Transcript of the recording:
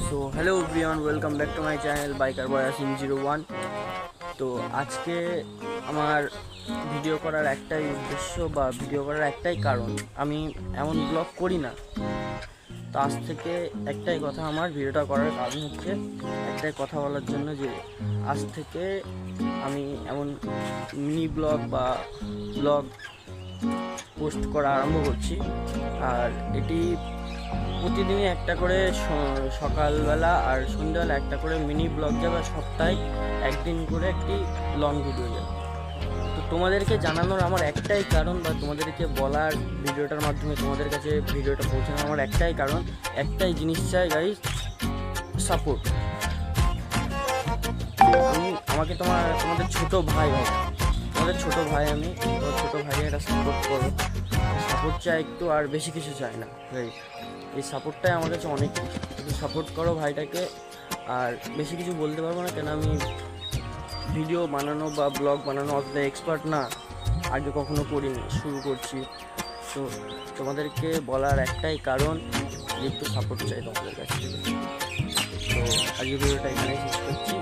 So hello everyone, welcome back to my channel biker boy Asim 01। তো আজকে আমার video করার একটাই উদ্দেশ্য বা ভিডিও করার একটাই কারণ, আমি এমন ব্লগ করি না। তো আজ থেকে একটাই কথা, আমার ভিডিওটা করার কারণ হচ্ছে একটাই কথা বলার জন্য যে আজ থেকে আমি এমন মিনি ব্লগ বা ব্লগ পোস্ট করা আরম্ভ করছি। আর এটি প্রতিদিনই একটা করে সকালবেলা আর সন্ধ্যাবেলা একটা করে মিনি ব্লগ যাবে, সপ্তাহে একদিন করে একটি লং ভিডিও যাবে। তো তোমাদেরকে জানানোর আমার একটাই কারণ, বা তোমাদেরকে বলার ভিডিওটার মাধ্যমে তোমাদের কাছে ভিডিওটা পৌঁছানোর আমার একটাই কারণ, একটাই জিনিস চাই গাইস, সাপোর্ট। আমাকে তোমাদের ছোট ভাই হবে, তোমাদের ছোট ভাই আমি, তোমার ছোট ভাইকে একটা সাপোর্ট করো। সাপোর্ট চাই একটু, আর বেশি কিছু চাই না রাইট। এই সাপোর্টটাই আমার কাছে অনেক কিছু, একটু সাপোর্ট করো ভাইটাকে। আর বেশি কিছু বলতে পারবো না, কেন আমি ভিডিও বানানো বা ব্লগ বানানো অতটা এক্সপার্ট না, আগে কখনো করিনি, শুরু করছি। তো তোমাদেরকে বলার একটাই কারণ, একটু সাপোর্ট চাই তোমাদের কাছ থেকে। তো আজকে ভিডিওটা এখানে শেষ করছি।